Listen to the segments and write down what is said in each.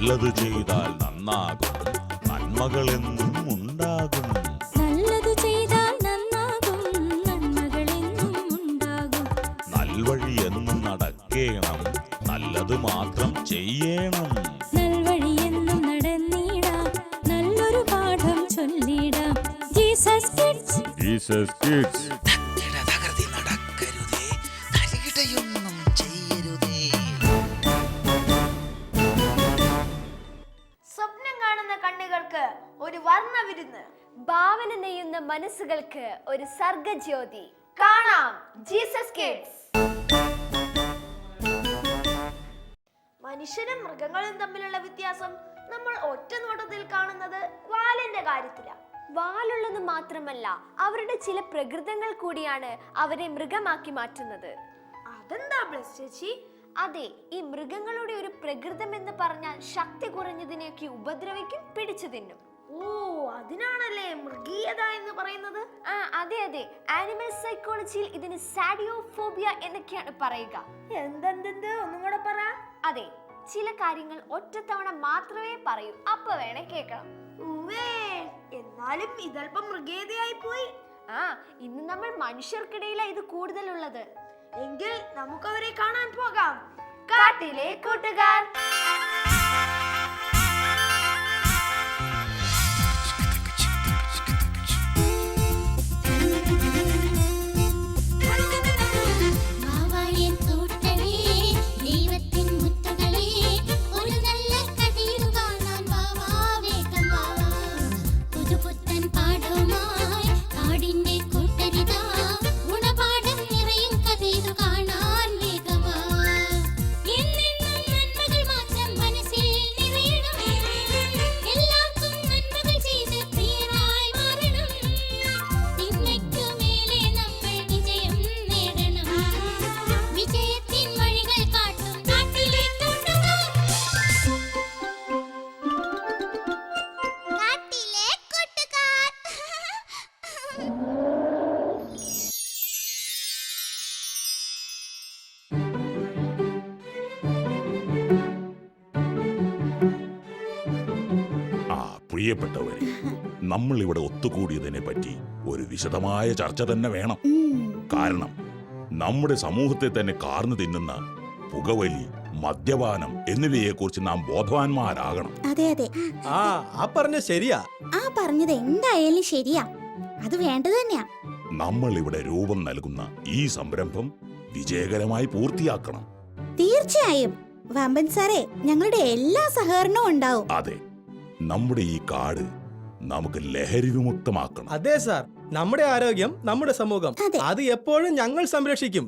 നല്ലത് ചെയ്താൽ നന്നാകും, നന്മകളെന്നും ഉണ്ടാകും. നല്ലത് ചെയ്താൽ നന്നാകും, നന്മകളെന്നും ഉണ്ടാകും. നൽവഴി എന്നും നടക്കേണം, നല്ലത് മാത്രം ചെയ്യണം. നൽവഴിയെന്നും നടന്നിടാം, നല്ലൊരു പാഠം ചൊല്ലിടാം. Jesus kids, Jesus kids. സ്വപ്നം കാണുന്ന കണ്ണുകൾക്ക് ഒരു വർണ്ണവിരുന്ന്, ഭാവന നെയ്യുന്ന മനസ്സുകൾക്ക് ഒരു സർഗജ്യോതി. കാണാം ജീസസ് കിഡ്സ്. മനുഷ്യരും മൃഗങ്ങളും തമ്മിലുള്ള വ്യത്യാസം നമ്മൾ ഒറ്റ നോട്ടത്തിൽ കാണുന്നത് വാലിന്റെ കാര്യത്തിലാണ്. വാലുള്ളത് മാത്രമല്ല, അവരുടെ ചില പ്രകൃതങ്ങൾ കൂടിയാണ് അവരെ മൃഗമാക്കി മാറ്റുന്നത്. അതെന്താ ബ്ലസ് ചേച്ചി? അതെ, ഈ മൃഗങ്ങളുടെ ഒരു പ്രകൃതം എന്ന് പറഞ്ഞാൽ ശക്തി കുറഞ്ഞതിനെയൊക്കെ ഉപദ്രവിക്കും, പിടിച്ചു തിന്നും. ഓ, അതിനാണല്ലേ മൃഗീയത എന്ന് പറയുന്നത്. അതെ അതെ, ആനിമൽ സൈക്കോളജിയിൽ ഇതിന് സാഡിയോഫോബിയ എന്നൊക്കെയാണ് പറയുക. എന്തെന്ത് ഒന്നും കൂടെ പറ. അതെ, ചില കാര്യങ്ങൾ ഒറ്റത്തവണ മാത്രമേ പറയൂ, അപ്പൊ വേണേ കേൾക്കണം. എന്നാലും ഇതല്പം മൃഗീയതയായി പോയി. ഇന്ന് നമ്മൾ മനുഷ്യർക്കിടയിലാണ് ഇത് കൂടുതലുള്ളത്. എങ്കിൽ നമുക്കവരെ കാണാൻ പോകാം. കാട്ടിലെ കൂട്ടുകാർ. പ്രിയപ്പെട്ടവരെ, നമ്മൾ ഇവിടെ ഒത്തുകൂടിയതിനെ പറ്റി ഒരു വിശദമായ ചർച്ച തന്നെ വേണം. കാരണം നമ്മുടെ സമൂഹത്തെ തന്നെ കാർന്നു തിന്നുന്ന പുകവലി, മദ്യപാനം എന്നിവയെക്കുറിച്ച് നാം ബോധവാന്മാരാകണം. അതെ അതെ, പറഞ്ഞത് ശരിയാ. പറഞ്ഞത് എന്തായാലും ശരിയാ, അത് വേണ്ടത് തന്നെയാ. നമ്മൾ ഇവിടെ രൂപം നൽകുന്ന ഈ സംരംഭം വിജയകരമായി പൂർത്തിയാക്കണം. തീർച്ചയായും വമ്പൻ സാറേ, ഞങ്ങളുടെ എല്ലാ സഹകരണവും ഉണ്ടാവും. അതെ, നമ്മുടെ ഈ കാട് നമുക്ക് ലഹരി വിമുക്തമാക്കണം. അതെ സാർ, നമ്മുടെ ആരോഗ്യം നമ്മുടെ സമൂഹം, അത് എപ്പോഴും ഞങ്ങൾ സംരക്ഷിക്കും.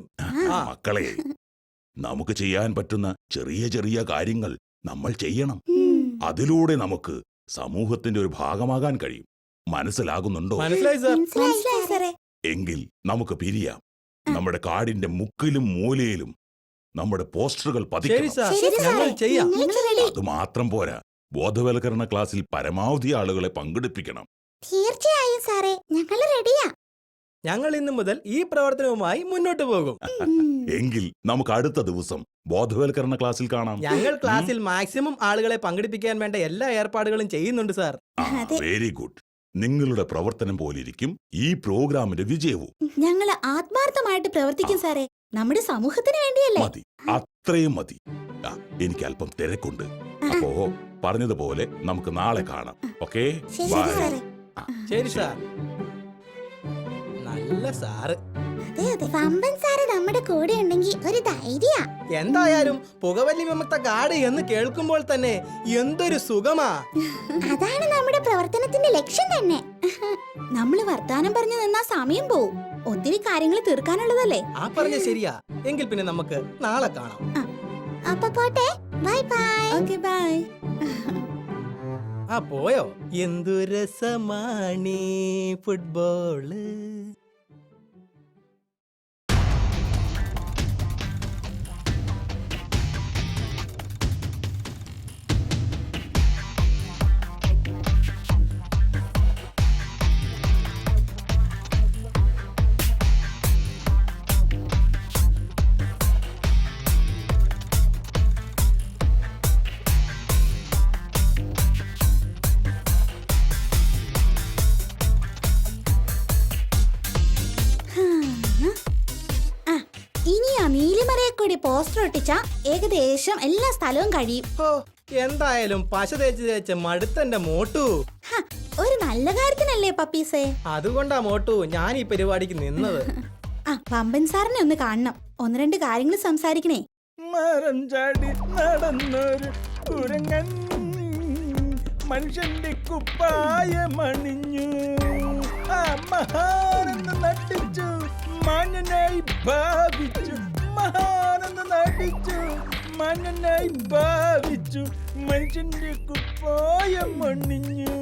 മക്കളെ, നമുക്ക് ചെയ്യാൻ പറ്റുന്ന ചെറിയ ചെറിയ കാര്യങ്ങൾ നമ്മൾ ചെയ്യണം. അതിലൂടെ നമുക്ക് സമൂഹത്തിന്റെ ഒരു ഭാഗമാകാൻ കഴിയും. മനസ്സിലാകുന്നുണ്ടോ? മനസ്സിലായി സാർ. എങ്കിൽ നമുക്ക് പിരിയാം. നമ്മുടെ കാടിന്റെ മുക്കിലും മൂലയിലും നമ്മുടെ പോസ്റ്ററുകൾ പതിക്കണം. അത് മാത്രം പോരാ, ബോധവൽക്കരണ ക്ലാസ്സിൽ പരമാവധി ആളുകളെ പങ്കെടുപ്പിക്കണം. തീർച്ചയായും സാറേ, ഞങ്ങൾ റെഡിയാ. ഞങ്ങൾ ഇന്നു മുതൽ ഈ പ്രവർത്തനവുമായി മുന്നോട്ട് പോകും. എങ്കിൽ നമുക്ക് അടുത്ത ദിവസം ബോധവൽക്കരണ ക്ലാസ്സിൽ കാണാം. ഞങ്ങൾ ക്ലാസ്സിൽ മാക്സിമം ആളുകളെ പങ്കെടുപ്പിക്കാൻ വേണ്ട എല്ലാ ഏർപ്പാടുകളും ചെയ്യുന്നുണ്ട് സാർ. Very good. നിങ്ങളുടെ പ്രവർത്തനം പോലിരിക്കും ഈ പ്രോഗ്രാമിന്റെ വിജയവും. ഞങ്ങൾ ആത്മാർത്ഥമായിട്ട് പ്രവർത്തിക്കും സാറേ, നമ്മുടെ സമൂഹത്തിന് വേണ്ടിയല്ലേ. മതി, അത്രയും മതി. എനിക്ക് അല്പം തിരക്കുണ്ട്. അപ്പോ പറഞ്ഞതുപോലെ നമുക്ക് നാളെ കാണാം. Okay, bye. ശരി സാർ. നല്ല സാറ്. വമ്പൻ സാറ് നമ്മുടെ കൂടെ ഉണ്ടെങ്കിൽ ഒരു ധൈര്യ. എന്തായാലും പുകവലി വിമുക്ത കാട് എന്ന് കേൾക്കുമ്പോൾ തന്നെ എന്തൊരു സുഖമാ. അതാണ് നമ്മുടെ പ്രവർത്തനത്തിന്റെ ലക്ഷ്യം തന്നെ. നമ്മള് വർത്താനം പറഞ്ഞു നിന്നാ സമയം പോവും. ഒത്തിരി കാര്യങ്ങൾ തീർക്കാനുള്ളതല്ലേ. പറഞ്ഞ ശരിയാ. എങ്കിൽ പിന്നെ നമുക്ക് നാളെ കാണാം. അപ്പൊ പോട്ടെ, ബൈ ബൈ. Okay, by. പോയോ? എന്തു രസമാണീ ഫുട്ബോള്. ഒട്ടിച്ച ഏകദേശം എല്ലാ സ്ഥലവും കഴിയും. ഓ എന്തായാലും പശ തേച്ച് തേച്ച് മടുത്തന്റെ മോട്ടു. ഹ, ഒരു നല്ല കാര്യത്തിനല്ലേ പപ്പീസേ. അതുകൊണ്ടാ മോട്ടു ഞാൻ ഈ പരിപാടിക്ക് നിന്നത്. ആ പമ്പൻ സാറിനെ ഒന്ന് കാണണം. ഒന്ന് രണ്ട് കാര്യങ്ങൾ സംസാരിക്കണേ. മരം ചാടി നടന്നൊരു കുരങ്ങൻ മനുഷ്യന്റെ കുപ്പായമണിഞ്ഞു, ആ മഹാനെന്ന് നട്ടിച്ചു, മാന്യനായി ഭാവിച്ചു, മഹാനെന്ന് നടിച്ചു, മാന്യനായി ഭാവിച്ചു, മനുഷ്യന്റെ കുപ്പായമണിഞ്ഞു.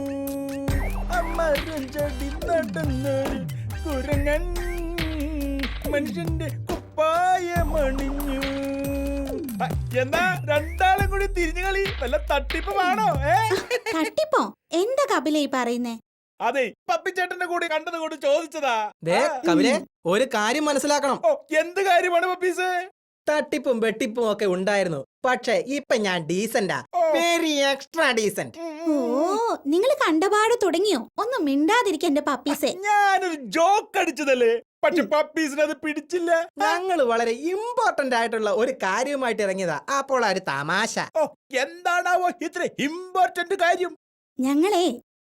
ആ മരം ചാടി നടന്നൊരു കുരങ്ങൻ മനുഷ്യന്റെ കുപ്പായമണിഞ്ഞു. എന്നാ രണ്ടാളും കൂടി തിരിഞ്ഞു കളി വല്ല തട്ടിപ്പുമാണോ? തട്ടിപ്പോ? എന്താ കപില ഈ പറയുന്നേ? അതെ, പപ്പിച്ചേട്ടന്റെ കൂടെ കണ്ടത് കൊണ്ട് ചോദിച്ചതാ. ദേ കപിലെ, ഒരു കാര്യം മനസ്സിലാക്കണം. ഓ, എന്ത് കാര്യമാണ് പപ്പീസ്? തട്ടിപ്പും വെട്ടിപ്പും ഒക്കെ ഉണ്ടായിരുന്നു, പക്ഷെ ഇപ്പൊ ഞാൻ ഡീസന്റാ, വെരി എക്സ്ട്രാ ഡീസന്റ്. ഓ നിങ്ങൾ കണ്ടപാട് തുടങ്ങിയോ? ഒന്നും മിണ്ടാതിരിക്ക എന്റെ പപ്പീസേ. ഞാനൊരു ജോക്ക് അടിച്ചതല്ലേ, പക്ഷെ പപ്പീസിന് അത് പിടിച്ചില്ല. ഞങ്ങൾ വളരെ ഇമ്പോർട്ടന്റ് ആയിട്ടുള്ള ഒരു കാര്യവുമായിട്ട് ഇറങ്ങിയതാ, അപ്പോൾ ഒരു തമാശ. ഓ, എന്താണാവോ ഇത്ര ഇമ്പോർട്ടന്റ് കാര്യം? ഞങ്ങളെ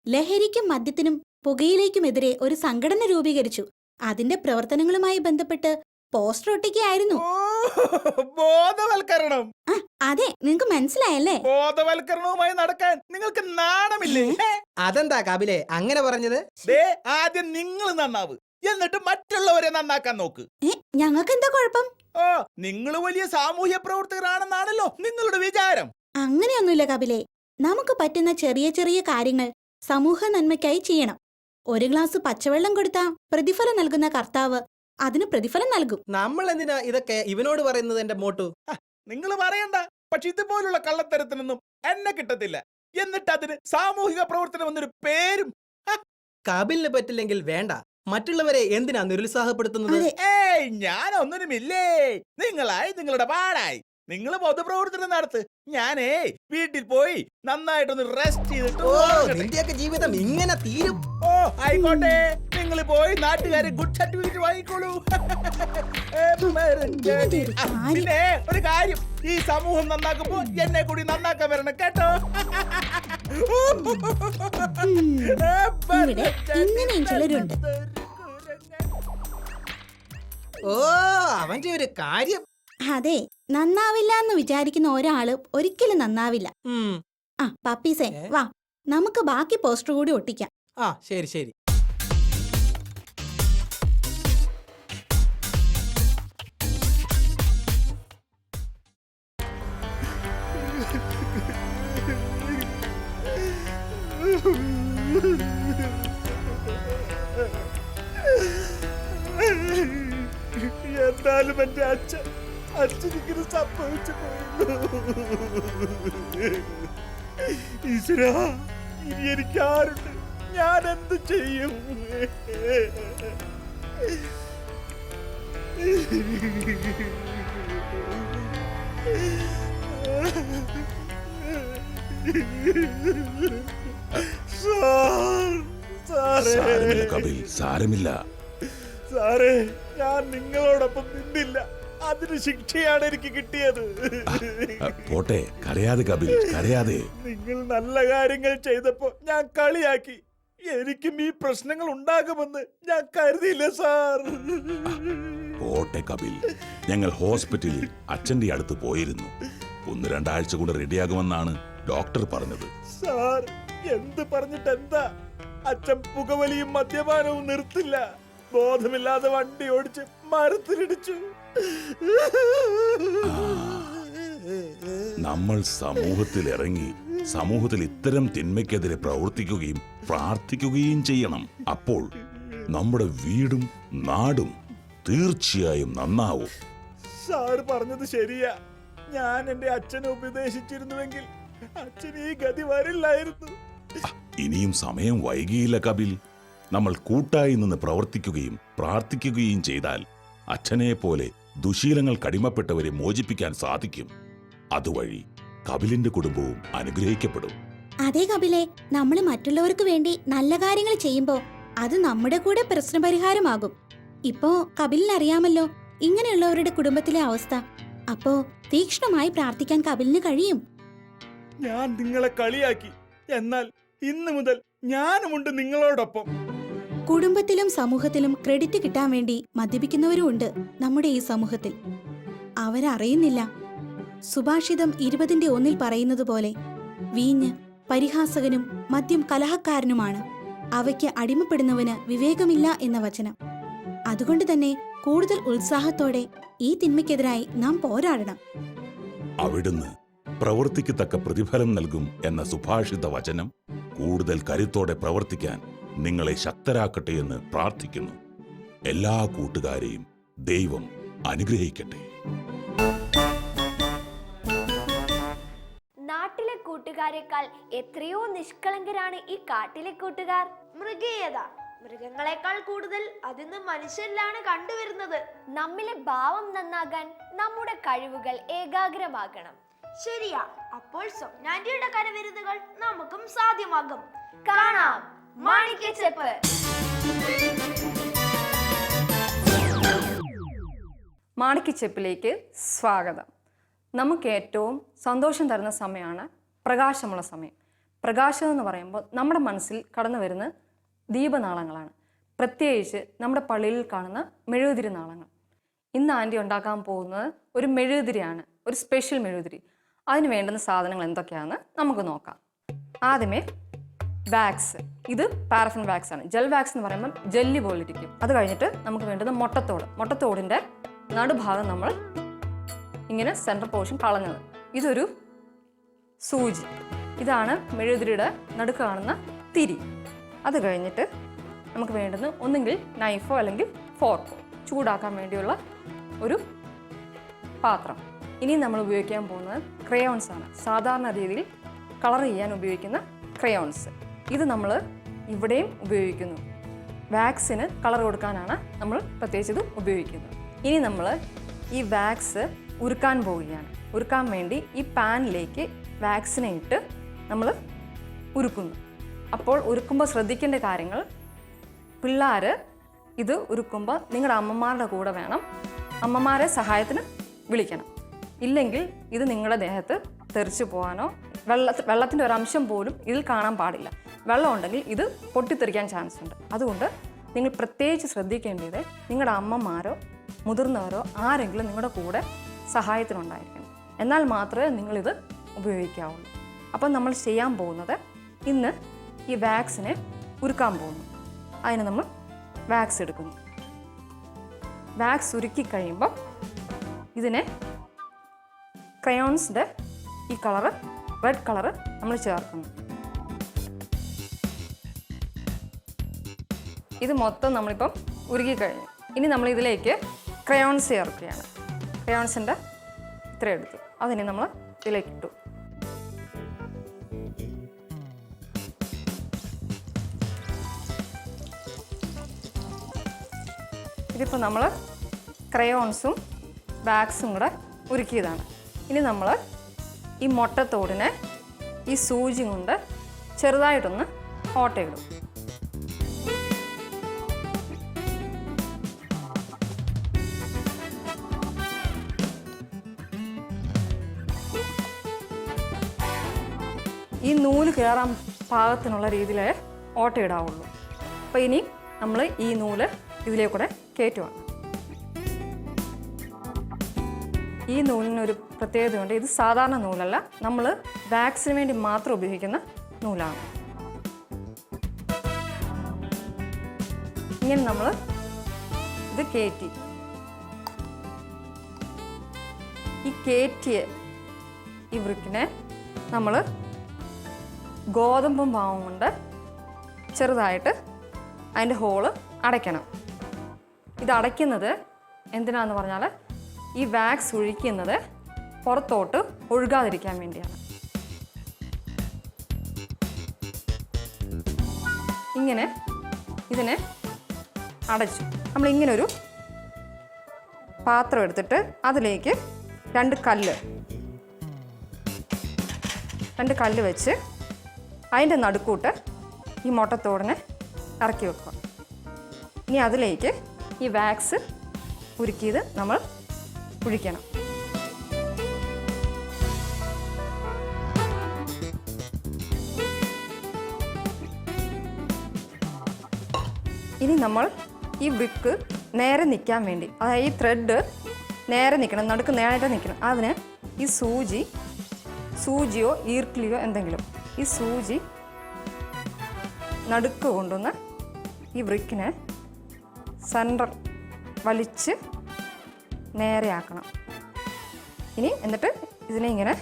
ലഹരിക്കും മദ്യത്തിനും പുകയിലേക്കുമെതിരെ ഒരു സംഘടന രൂപീകരിച്ചു. അതിന്റെ പ്രവർത്തനങ്ങളുമായി ബന്ധപ്പെട്ട് പോസ്റ്റർ ഒട്ടിക്കുകയായിരുന്നു. ഓ, ബോധവൽക്കരണം. അതെ, നിങ്ങക്ക് മനസ്സിലായല്ലേ? ബോധവൽക്കരണവുമായി നടക്കാൻ നിങ്ങൾക്ക് നാണമില്ലേ? അതെന്താ കപിലെ അങ്ങനെ പറഞ്ഞത്? ദേ, ആദ്യം നിങ്ങൾ നന്നാവ്, എന്നിട്ട് മറ്റുള്ളവരെ നന്നാക്കാൻ നോക്ക്. ഞങ്ങൾക്ക് എന്താ കുഴപ്പം? ഓ, നിങ്ങൾ വലിയ സാമൂഹ്യ പ്രവർത്തകരാണെന്നാണല്ലോ നിങ്ങളുടെ വിചാരം. അങ്ങനെയൊന്നുമില്ല കപിലെ. നമുക്ക് പറ്റുന്ന ചെറിയ ചെറിയ കാര്യങ്ങൾ സമൂഹ നന്മയ്ക്കായി ചെയ്യണം. ഒരു ഗ്ലാസ് പച്ചവെള്ളം കൊടുത്താ പ്രതിഫലം നൽകുന്ന കർത്താവ് അതിന് പ്രതിഫലം നൽകും. നമ്മൾ എന്തിനാ ഇതൊക്കെ ഇവനോട് പറയുന്നത് എന്റെ മോട്ടു? നിങ്ങൾ പറയണ്ട, പക്ഷെ ഇതുപോലുള്ള കള്ളത്തരത്തിനൊന്നും എന്നെ കിട്ടത്തില്ല. എന്നിട്ട് അതിന് സാമൂഹിക പ്രവർത്തനം എന്നൊരു പേരും. കപിലിന് പറ്റില്ലെങ്കിൽ വേണ്ട, മറ്റുള്ളവരെ എന്തിനാ നിരുത്സാഹപ്പെടുത്തുന്നത്? അതെ. ഏയ്, ഞാനൊന്നിനുമില്ലേ. നിങ്ങളായി നിങ്ങളുടെ പാടായി. നിങ്ങൾ പൊതുപ്രവർത്തനം നടത്ത്. ഞാനേ വീട്ടിൽ പോയി നന്നായിട്ടൊന്ന് റെസ്റ്റ് ചെയ്തിട്ട് ഓ ഉറങ്ങട്ടെ. നിന്റെയൊക്കെ ജീവിതം ഇങ്ങനെ തീരും. ഓ, ആയിക്കോട്ടെ. നിങ്ങൾ പോയി നാട്ടുകാരെ ഗുഡ് സർട്ടിഫിക്കറ്റ് വാങ്ങിക്കോളൂ. പിന്നെ ഒരു കാര്യം, ഈ സമൂഹം നന്നാക്കുമ്പോ എന്നെ കൂടി നന്നാക്കാൻ വരണം കേട്ടോ. ഇവിടെ ഇങ്ങനെയും ചിലരുണ്ട്. ഓ അവന്റെ ഒരു കാര്യം. അതെ, നന്നാവില്ല എന്ന് വിചാരിക്കുന്ന ഒരാള് ഒരിക്കലും നന്നാവില്ല. ഉം. ആ പപ്പീസേ, വാ നമുക്ക് ബാക്കി പോസ്റ്റർ കൂടി ഒട്ടിക്കാം. ആ ശരി ശരി. എന്നാലും എന്റെ അച്ഛനിങ്ങനെ സംഭവിച്ചു പോയല്ലോ. ഈശ്വരാ, ഇനി എനിക്കാരുണ്ട്? ഞാൻ എന്ത് ചെയ്യും? സാരമില്ല കപിൽ, സാരമില്ല. സാറേ, ഞാൻ നിങ്ങളോടൊപ്പം നിന്നില്ല, അതിന് ശിക്ഷയാണ് എനിക്ക് കിട്ടിയത്. പോട്ടെ, കരയാതെ കപിൽ, കരയാതെ. നിങ്ങൾ നല്ല കാര്യങ്ങൾ ചെയ്തപ്പോ ഞാൻ കളിയാക്കി. എനിക്കും ഈ പ്രശ്നങ്ങൾ ഉണ്ടാകുമെന്ന് ഞാൻ കരുതിയില്ല സാർ. പോട്ടെ കപിൽ, ഞങ്ങൾ ഹോസ്പിറ്റലിൽ അച്ഛന്റെ അടുത്ത് പോയിരുന്നു. 1-2 ആഴ്ച കൊണ്ട് റെഡിയാകുമെന്നാണ് ഡോക്ടർ പറഞ്ഞത്. സാർ, എന്ത് പറഞ്ഞിട്ട് എന്താ? അച്ഛൻ പുകവലിയും മദ്യപാനവും നിർത്തില്ല. ബോധമില്ലാതെ വണ്ടി ഓടിച്ച് മരത്തിലിടിച്ചു. നമ്മൾ സമൂഹത്തിൽ ഇറങ്ങി സമൂഹത്തിൽ ഇത്തരം തിന്മയ്ക്കെതിരെ പ്രവർത്തിക്കുകയും പ്രാർത്ഥിക്കുകയും ചെയ്യണം. അപ്പോൾ നമ്മുടെ വീടും നാടും തീർച്ചയായും നന്നാവും. സാർ പറഞ്ഞത് ശരിയാ. ഞാൻ എന്റെ അച്ഛനെ ഉപദേശിച്ചിരുന്നുവെങ്കിൽ അച്ഛൻ ഈ ഗതി വരില്ലായിരുന്നു. ഇനിയും സമയം വൈകിയില്ല കപിൽ. നമ്മൾ കൂട്ടായി നിന്ന് പ്രവർത്തിക്കുകയും പ്രാർത്ഥിക്കുകയും ചെയ്താൽ അച്ഛനെ പോലെ ദുശീലങ്ങൾ കടിമപ്പെട്ടവരെ മോചിപ്പിക്കാൻ സാധിക്കും. അതുവഴി കപിലിന്റെ കുടുംബവും അനുഗ്രഹിക്കപ്പെടും. അതെ കപിലെ, നമ്മൾ മറ്റുള്ളവർക്ക് വേണ്ടി നല്ല കാര്യങ്ങൾ ചെയ്യുമ്പോ അത് നമ്മുടെ കൂടെ പ്രശ്നപരിഹാരമാകും. ഇപ്പോ കപിലിനറിയാമല്ലോ ഇങ്ങനെയുള്ളവരുടെ കുടുംബത്തിലെ അവസ്ഥ. അപ്പോ തീക്ഷ്ണമായി പ്രാർത്ഥിക്കാൻ കപിലിന് കഴിയും. ഞാൻ നിങ്ങളെ കളിയാക്കി, എന്നാൽ ഇന്നു മുതൽ ഞാനുമുണ്ട് നിങ്ങളോടൊപ്പം. കുടുംബത്തിലും സമൂഹത്തിലും ക്രെഡിറ്റ് കിട്ടാൻ വേണ്ടി മദ്യപിക്കുന്നവരും ഉണ്ട് നമ്മുടെ ഈ സമൂഹത്തിൽ. അവരറിയുന്നില്ല. സുഭാഷിതം 20:1 പറയുന്നത് പോലെ വീഞ്ഞ് പരിഹാസകനും മദ്യം കലഹക്കാരനുമാണ്. അവയ്ക്ക് അടിമപ്പെടുന്നവന് വിവേകമില്ല എന്ന വചനം. അതുകൊണ്ട് തന്നെ കൂടുതൽ ഉത്സാഹത്തോടെ ഈ തിന്മയ്ക്കെതിരായി നാം പോരാടണം. അവിടുന്ന് പ്രവൃത്തിക്ക് തക്ക പ്രതിഫലം നൽകും എന്ന സുഭാഷിത വചനം കൂടുതൽ കരുത്തോടെ പ്രവർത്തിക്കാൻ നിങ്ങളെ ശക്തരാക്കട്ടെ എന്ന് പ്രാർത്ഥിക്കുന്നു. എല്ലാ കൂട്ടുകാരെയും ദൈവം അനുഗ്രഹിക്കട്ടെ. നാട്ടിലെ കൂട്ടുകാരെക്കാൾ എത്രയോ നിഷ്കളങ്കരാണ് ഈ കാട്ടിലെ കൂട്ടുകാർ. മൃഗീയത മൃഗങ്ങളെക്കാൾ കൂടുതൽ അതിന്ന് മനുഷ്യരിലാണ് കണ്ടുവരുന്നത്. നമ്മിലെ ഭാവം നന്നാകാൻ നമ്മുടെ കഴിവുകൾ ഏകാഗ്രമാകണം. ശരിയാ. അപ്പോൾ സ്വപ്നാന്റിയുടെ കരവിരുതുകൾ നമുക്കും സാധ്യമാകും. കാണാം മാണിക്യച്ചെപ്പ്. മാണിക്യച്ചെപ്പിലേക്ക് സ്വാഗതം. നമുക്ക് ഏറ്റവും സന്തോഷം തരുന്ന സമയമാണ് പ്രകാശമുള്ള സമയം. പ്രകാശം എന്ന് പറയുമ്പോൾ നമ്മുടെ മനസ്സിൽ കടന്നു വരുന്ന ദീപനാളങ്ങളാണ്. പ്രത്യേകിച്ച് നമ്മുടെ പള്ളിയിൽ കാണുന്ന മെഴുകുതിരി നാളങ്ങൾ. ഇന്ന് ആൻറ്റി ഉണ്ടാക്കാൻ പോകുന്നത് ഒരു മെഴുകുതിരിയാണ്, ഒരു സ്പെഷ്യൽ മെഴുകുതിരി. അതിന് വേണ്ടുന്ന സാധനങ്ങൾ എന്തൊക്കെയാണെന്ന് നമുക്ക് നോക്കാം. ആദ്യമേ വാക്സ്. ഇത് പാരഫിൻ വാക്സ് ആണ്. ജെൽ വാക്സ് എന്ന് പറയുമ്പോൾ ജെല്ലി പോലിരിക്കും. അത് കഴിഞ്ഞിട്ട് നമുക്ക് വേണ്ടത് മുട്ടത്തോട്. മുട്ടത്തോടിൻ്റെ നടുഭാഗം നമ്മൾ ഇങ്ങനെ സെൻട്രൽ പോർഷൻ കളഞ്ഞത്. ഇതൊരു സൂചി. ഇതാണ് മെഴുകുതിരിയുടെ നടുക്ക് കാണുന്ന തിരി. അത് കഴിഞ്ഞിട്ട് നമുക്ക് വേണ്ടുന്നത് ഒന്നുകിൽ നൈഫോ അല്ലെങ്കിൽ ഫോർക്കോ, ചൂടാക്കാൻ വേണ്ടിയുള്ള ഒരു പാത്രം. ഇനി നമ്മൾ ഉപയോഗിക്കാൻ പോകുന്നത് ക്രയോൺസ് ആണ്. സാധാരണ രീതിയിൽ കളർ ചെയ്യാൻ ഉപയോഗിക്കുന്ന ക്രയോൺസ്. ഇത് നമ്മൾ ഇവിടെയും ഉപയോഗിക്കുന്നു. വാക്സിന് കളർ കൊടുക്കാനാണ് നമ്മൾ പ്രത്യേകിച്ച് ഇത് ഉപയോഗിക്കുന്നത്. ഇനി നമ്മൾ ഈ വാക്സ് ഉരുക്കാൻ പോവുകയാണ്. ഉരുക്കാൻ വേണ്ടി ഈ പാനിലേക്ക് വാക്സിനെ ഇട്ട് നമ്മൾ ഉരുക്കുന്നു. അപ്പോൾ ഉരുക്കുമ്പോൾ ശ്രദ്ധിക്കേണ്ട കാര്യങ്ങൾ, പിള്ളേർ ഇത് ഉരുക്കുമ്പോൾ നിങ്ങളുടെ അമ്മമാരുടെ കൂടെ വേണം. അമ്മമാരെ സഹായത്തിന് വിളിക്കണം. ഇല്ലെങ്കിൽ ഇത് നിങ്ങളുടെ ദേഹത്ത് തെറിച്ചു പോകാനോ വെള്ളത്തിൻ്റെ ഒരു അംശം പോലും ഇതിൽ കാണാൻ പാടില്ല. വെള്ളം ഉണ്ടെങ്കിൽ ഇത് പൊട്ടിത്തെറിക്കാൻ ചാൻസ് ഉണ്ട്. അതുകൊണ്ട് നിങ്ങൾ പ്രത്യേകിച്ച് ശ്രദ്ധിക്കേണ്ടത് നിങ്ങളുടെ അമ്മമാരോ മുതിർന്നവരോ ആരെങ്കിലും നിങ്ങളുടെ കൂടെ സഹായത്തിനുണ്ടായിരിക്കണം. എന്നാൽ മാത്രമേ നിങ്ങളിത് ഉപയോഗിക്കാവുള്ളൂ. അപ്പം നമ്മൾ ചെയ്യാൻ പോകുന്നത്, ഇന്ന് ഈ വാക്സിനെ ഉരുക്കാൻ പോകുന്നു. അതിന് നമ്മൾ വാക്സ് എടുക്കുന്നു. വാക്സ് ഉരുക്കി കഴിയുമ്പം ഇതിനെ ക്രയോൺസിൻ്റെ ഈ കളറ്, റെഡ് കളറ് നമ്മൾ ചേർക്കുന്നു. ഇത് മൊത്തം നമ്മളിപ്പം ഉരുക്കി കഴിഞ്ഞു. ഇനി നമ്മൾ ഇതിലേക്ക് ക്രയോൺസ് ചേർക്കുകയാണ്. ക്രയോൺസിൻ്റെ ഇത്ര എടുത്തു, അതിനെ നമ്മൾ ഇതിലേക്ക് ഇട്ടു. ഇതിപ്പോൾ നമ്മൾ ക്രയോൺസും വാക്സും കൂടെ ഉരുക്കിയതാണ്. ഇനി നമ്മൾ ഈ മുട്ടത്തോടിനെ ഈ സൂചി കൊണ്ട് ചെറുതായിട്ടൊന്ന് ഓട്ടയിടും. ഈ നൂല് കയറാൻ പാകത്തിനുള്ള രീതിയിൽ ഓട്ടയിടാവുള്ളൂ. അപ്പോൾ ഇനി നമ്മൾ ഈ നൂല് ഇതിലേക്കൂടെ കയറ്റുവാണ്. ഈ നൂലിനൊരു പ്രത്യേകതയുണ്ട്. ഇത് സാധാരണ നൂലല്ല, നമ്മൾ വാക്സിന് വേണ്ടി മാത്രം ഉപയോഗിക്കുന്ന നൂലാണ്. ഇങ്ങനെ നമ്മൾ ഇത് കയറ്റി, ഈ കയറ്റിയ ഈ വൃക്കിനെ നമ്മൾ ഗോതമ്പും മാവും കൊണ്ട് ചെറുതായിട്ട് അതിൻ്റെ ഹോള് അടയ്ക്കണം. ഇത് അടയ്ക്കുന്നത് എന്തിനാന്ന് പറഞ്ഞാൽ ഈ വാക്സ് ഒഴിക്കുന്നത് പുറത്തോട്ട് ഒഴുകാതിരിക്കാൻ വേണ്ടിയാണ്. ഇങ്ങനെ ഇതിനെ അടച്ചു. നമ്മളിങ്ങനൊരു പാത്രം എടുത്തിട്ട് അതിലേക്ക് രണ്ട് കല്ല് വെച്ച് അതിൻ്റെ നടുക്കൂട്ട് ഈ മുട്ടത്തോടിനെ ഇറക്കി വെക്കുക. ഇനി അതിലേക്ക് ഈ വാക്സ് ഉരുക്കിയത് നമ്മൾ ഒഴിക്കണം. ഇനി നമ്മൾ ഈ ബ്രിക്ക് നേരെ നിൽക്കാൻ വേണ്ടി, അതായത് ഈ ത്രെഡ് നേരെ നിൽക്കണം, നടുക്ക് നേരെ നിൽക്കണം. അതിന് ഈ സൂചിയോ ഈർക്കിളിയോ എന്തെങ്കിലും, ഈ സൂചി നടുക്ക് കൊണ്ടുവന്ന് ഈ ബ്രിക്കിനെ സെൻറ്റർ വലിച്ച് നേരെയാക്കണം. ഇനി എന്നിട്ട് ഇതിനെ ഇങ്ങനെ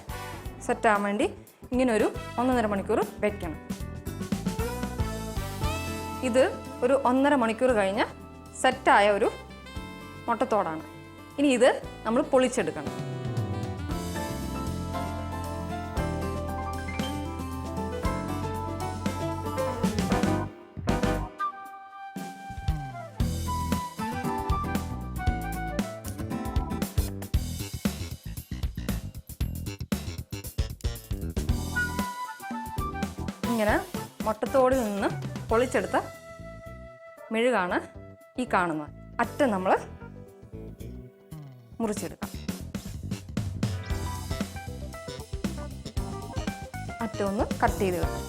സെറ്റാകാൻ വേണ്ടി ഇങ്ങനെ ഒരു 1.5 മണിക്കൂർ വെക്കണം. ഇത് ഒരു 1.5 മണിക്കൂർ കഴിഞ്ഞ് സെറ്റായ ഒരു മുട്ടത്തോടാണ്. ഇനി ഇത് നമ്മൾ പൊളിച്ചെടുക്കണം. ഇങ്ങനെ മുട്ടത്തോടിൽ നിന്ന് പൊളിച്ചെടുത്ത മെഴുകാണ് ഈ കാണുന്നത്. അറ്റം നമ്മൾ മുറിച്ചെടുക്കാം. അറ്റം ഒന്ന് കട്ട് ചെയ്ത് വെക്കാം.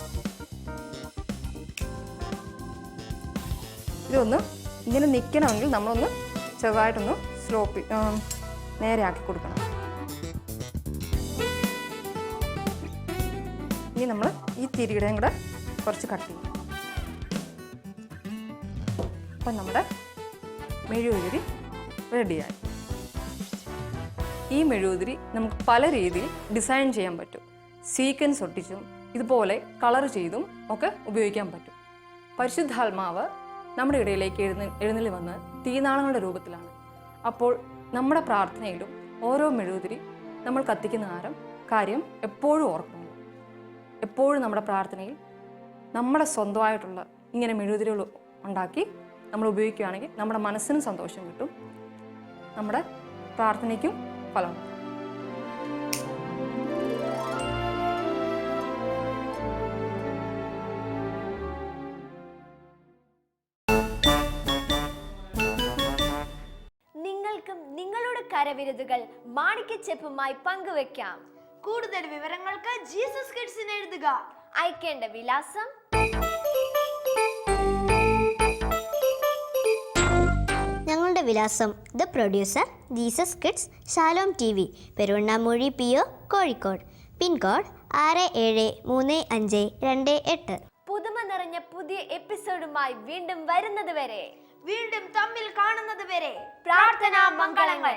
ഇതൊന്ന് ഇങ്ങനെ നിൽക്കണമെങ്കിൽ നമ്മളൊന്ന് ചെറുതായിട്ടൊന്ന് നേരെ ആക്കി കൊടുക്കണം. ഇനി നമ്മൾ ഈ തിരിയുടെയും കൂടെ കുറച്ച് കട്ട് ചെയ്യും. അപ്പം നമ്മുടെ മെഴുകുതിരി റെഡിയായി. ഈ മെഴുകുതിരി നമുക്ക് പല രീതിയിൽ ഡിസൈൻ ചെയ്യാൻ പറ്റും. സീക്വൻസ് ഒട്ടിച്ചും ഇതുപോലെ കളർ ചെയ്തും ഒക്കെ ഉപയോഗിക്കാൻ പറ്റും. പരിശുദ്ധാത്മാവ് നമ്മുടെ ഇടയിലേക്ക് എഴുന്നള്ളി വന്ന് തീനാളങ്ങളുടെ രൂപത്തിലാണ്. അപ്പോൾ നമ്മുടെ പ്രാർത്ഥനയിലും ഓരോ മെഴുകുതിരി നമ്മൾ കത്തിക്കുന്ന കാര്യം എപ്പോഴും ഓർക്കണം. എപ്പോഴും നമ്മുടെ പ്രാർത്ഥനയിൽ നമ്മുടെ സ്വന്തമായിട്ടുള്ള ഇങ്ങനെ മെഴുകുതിരികൾ ഉണ്ടാക്കി നമ്മൾ ഉപയോഗിക്കുകയാണെങ്കിൽ നമ്മുടെ മനസ്സിനും സന്തോഷം കിട്ടും, നമ്മുടെ പ്രാർത്ഥനയ്ക്കും ഫലം. നിങ്ങൾക്കും നിങ്ങളുടെ കരവിരുതുകൾ മാണിക്യച്ചെപ്പുമായി പങ്കുവെക്കാം. കൂടുതൽ വിവരങ്ങൾക്ക് ജീസസ് കിഡ്സിന് എഴുതുക. അയക്കേണ്ട വിലാസം ഞങ്ങളുടെ വിലാസം: the producer, Jesus kids, Shalom TV, Peruvannamuzhi PO, Kozhikode. Pincode 673528. പുതുമ നിറഞ്ഞ പുതിയ എപ്പിസോഡുമായി വീണ്ടും വരുന്നത് വരെ, വീണ്ടും തമ്മിൽ കാണുന്നത് വരെ പ്രാർത്ഥനാ മംഗളങ്ങൾ.